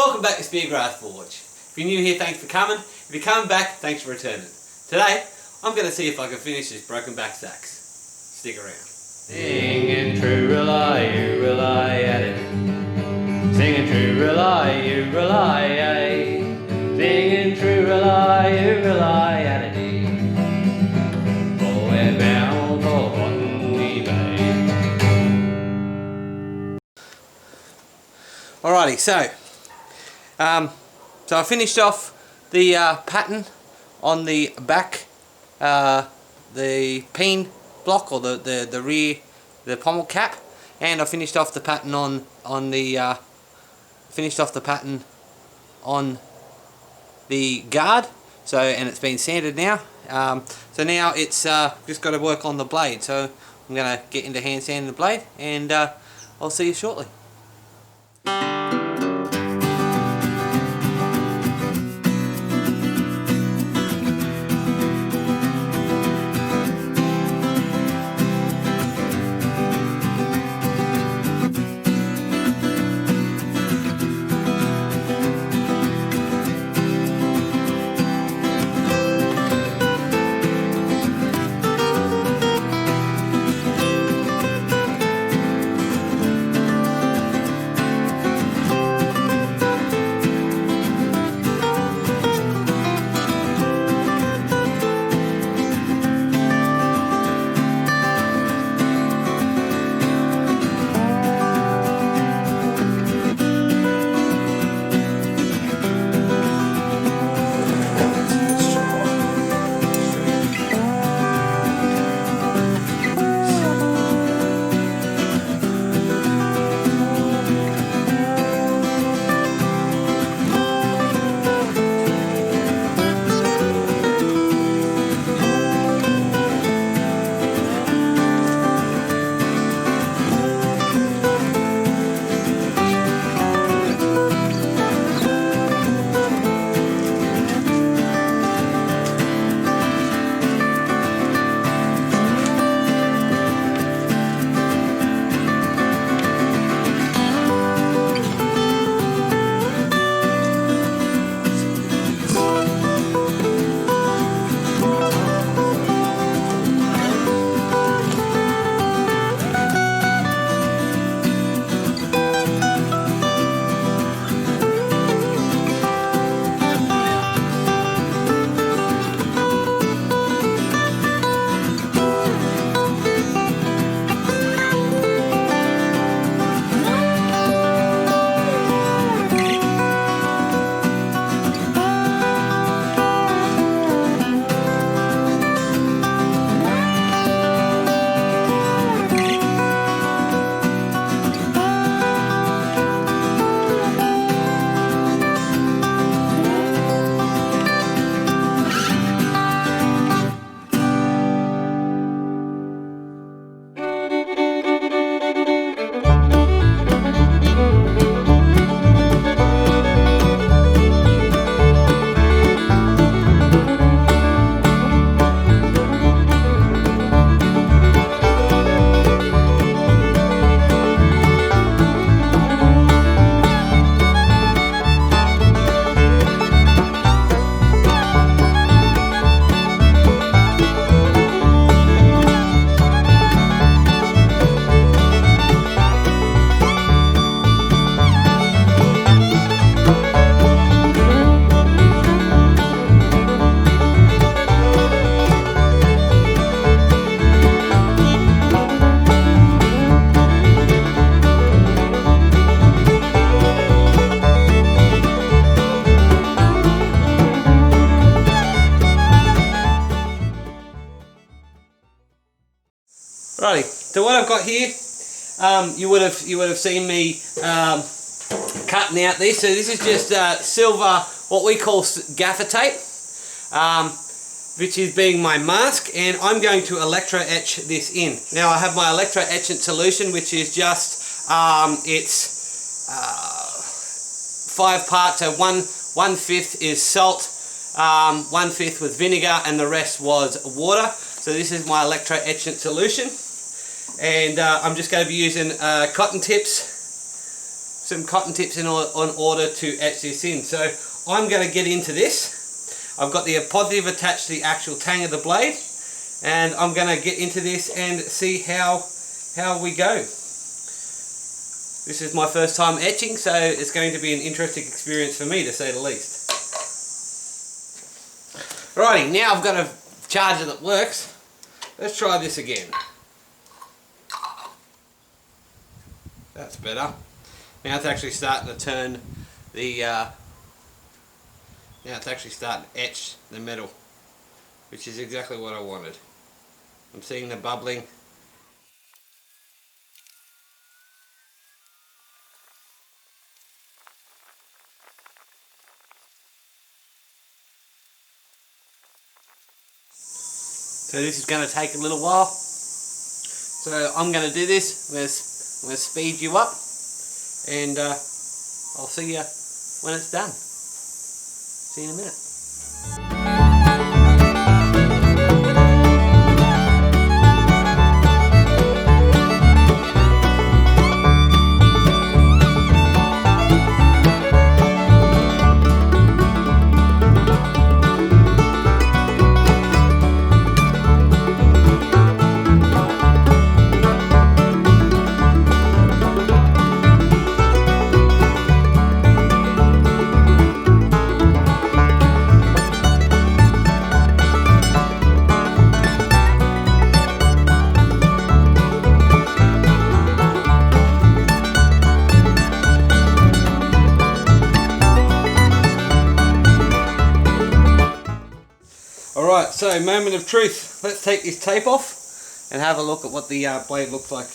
Welcome back to Speargrass Forge. If you're new here, thanks for coming. If you're coming back, thanks for returning. Today, I'm going to see if I can finish this broken back sax. Stick around. Singing true, rely, you rely at it. Singing true, rely, you rely at it. Singing true, rely, you rely at it. For we're bound for Botany Bay. Alrighty, so I finished off the pattern on the back, the peen block or the rear, the pommel cap, and I finished off the pattern on the guard. So, and it's been sanded now. So now it's just got to work on the blade. So I'm going to get into hand sanding the blade, and I'll see you shortly. Righty, so what I've got here, you would have seen me cutting out this. So this is just silver, what we call gaffer tape, which is being my mask, and I'm going to electro etch this in. Now I have my electro etchant solution, which is just 5 parts. So one fifth is salt, 1/5 was vinegar, and the rest was water. So this is my electro etchant solution, and I'm just going to be using cotton tips. some cotton tips in order to etch this in. So I'm going to get into this. I've got the positive attached to the actual tang of the blade, and I'm going to get into this and see how we go. This is my first time etching, so it's going to be an interesting experience for me, to say the least. Alrighty, now I've got a charger that works. Let's try this again. That's better. Now it's actually starting to turn the, now it's actually starting to etch the metal, which is exactly what I wanted. I'm seeing the bubbling. So this is going to take a little while. So I'm going to do this. I'm going to speed you up, and I'll see you when it's done. See you in a minute. Alright, so moment of truth. Let's take this tape off and have a look at what the blade looks like.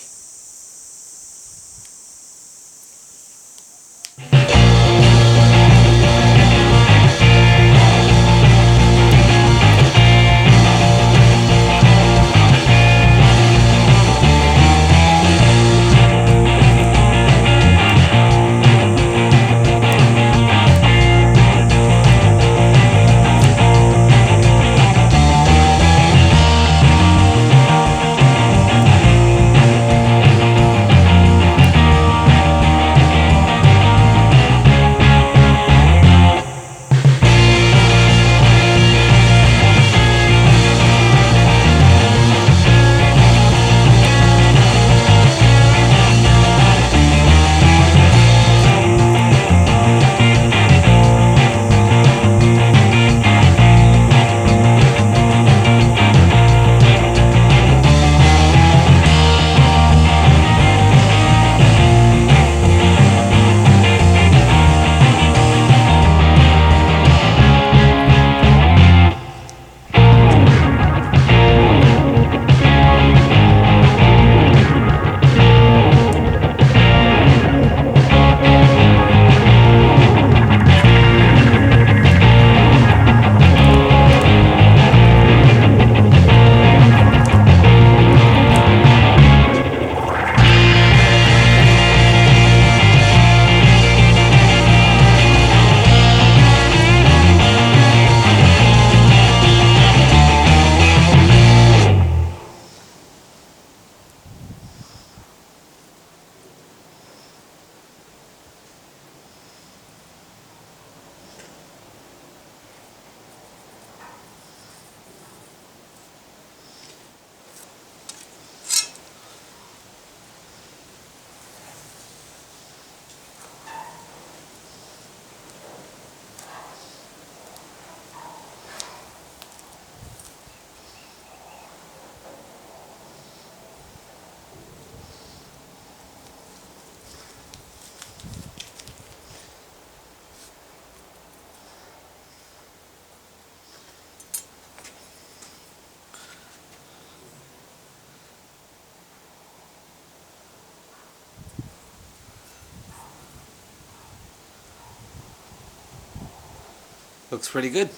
Looks pretty good.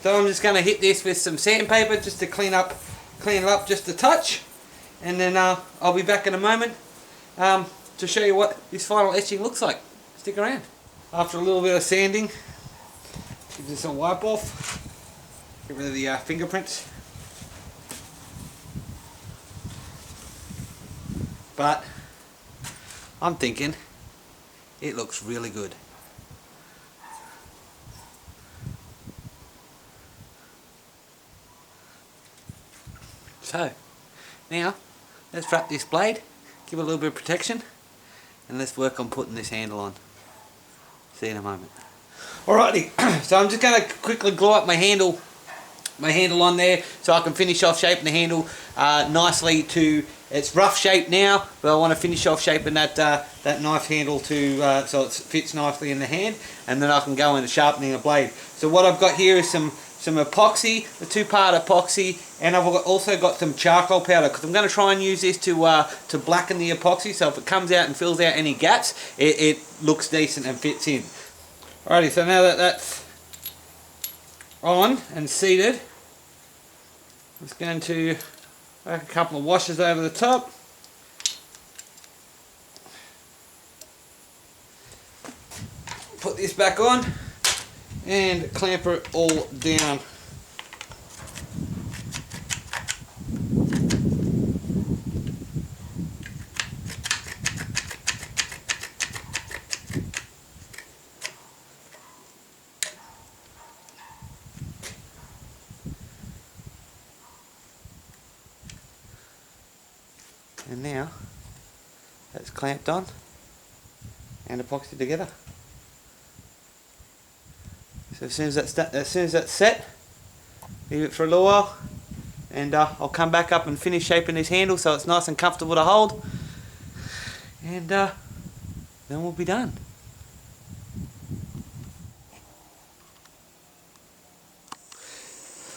So I'm just going to hit this with some sandpaper just to clean it up just a touch, and then I'll be back in a moment to show you what this final etching looks like. Stick around. After a little bit of sanding, give this a wipe off, get rid of the fingerprints. But I'm thinking It looks really good. So, now let's wrap this blade, give it a little bit of protection, and let's work on putting this handle on. See you in a moment. Alrighty, so I'm just going to quickly glue up my handle on there so I can finish off shaping the handle nicely to its rough shape now, but I want to finish off shaping that knife handle to so it fits nicely in the hand, and then I can go into sharpening a blade. So what I've got here is some epoxy, a 2-part epoxy, and I've also got some charcoal powder, because I'm going to try and use this to blacken the epoxy, so if it comes out and fills out any gaps, it looks decent and fits in. Alrighty, so now that that's on and seated, I'm just going to make a couple of washes over the top. Put this back on and clamp it all down. And now that's clamped on and epoxied together. So as soon as that's set, leave it for a little while, and I'll come back up and finish shaping this handle so it's nice and comfortable to hold, and then we'll be done.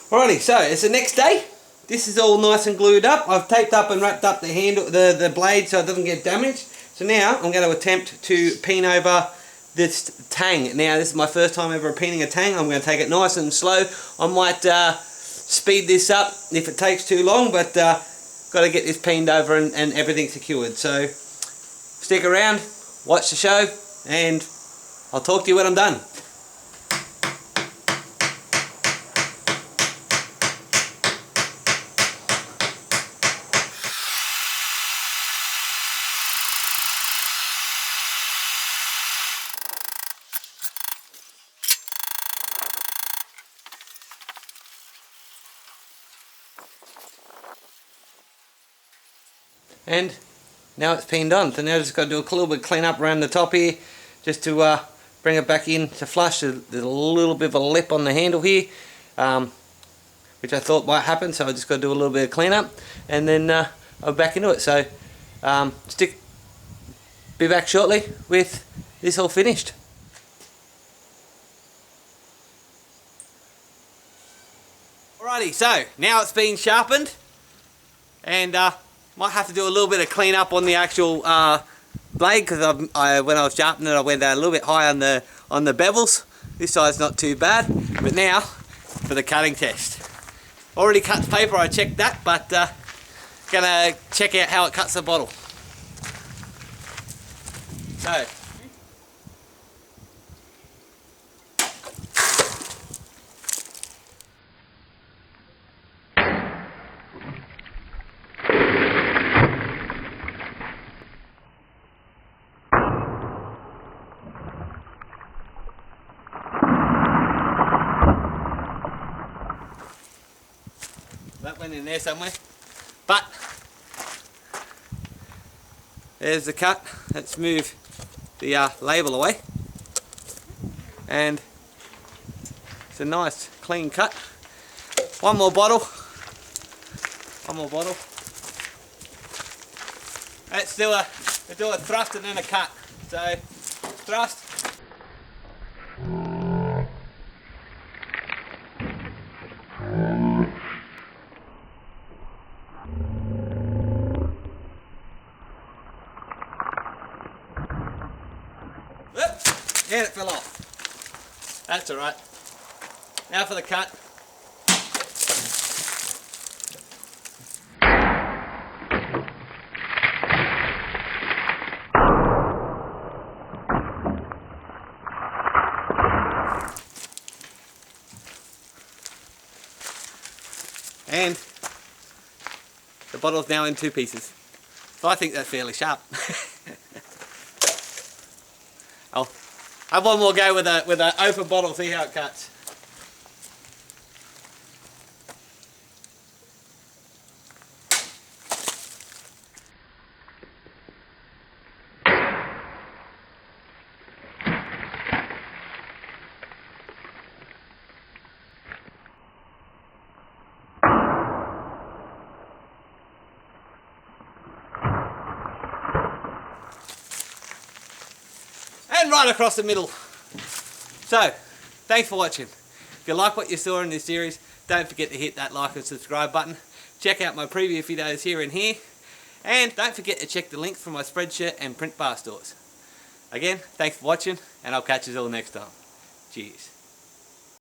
Alrighty, so it's the next day. This is all nice and glued up. I've taped up and wrapped up the handle, the blade, so it doesn't get damaged. So now I'm going to attempt to peen over this tang. Now this is my first time ever peening a tang. I'm going to take it nice and slow. I might speed this up if it takes too long, but got to get this peened over and everything secured. So stick around, watch the show, and I'll talk to you when I'm done. And now it's peened on, so now I've just got to do a little bit of clean up around the top here, just to bring it back in to flush. There's a little bit of a lip on the handle here, which I thought might happen, so I just got to do a little bit of clean up, and then I'll back into it. So be back shortly with this all finished. Alrighty, so now it's been sharpened, and might have to do a little bit of clean up on the actual blade, because when I was sharpening it I went a little bit high on the bevels. This side's not too bad, but now for the cutting test. Already cut the paper, I checked that, but gonna check out how it cuts the bottle. So that went in there somewhere, but there's the cut. Let's move the label away, and it's a nice clean cut. One more bottle. Let's do a thrust and then a cut. So thrust. And it fell off. That's alright. Now for the cut. And the bottle's now in 2 pieces. So I think that's fairly sharp. Have one more go with a open bottle, see how it cuts. And right across the middle. So, thanks for watching. If you like what you saw in this series, don't forget to hit that like and subscribe button. Check out my previous videos here and here. And don't forget to check the links for my Spreadshirt and print bar stores. Again, thanks for watching, and I'll catch you all next time. Cheers.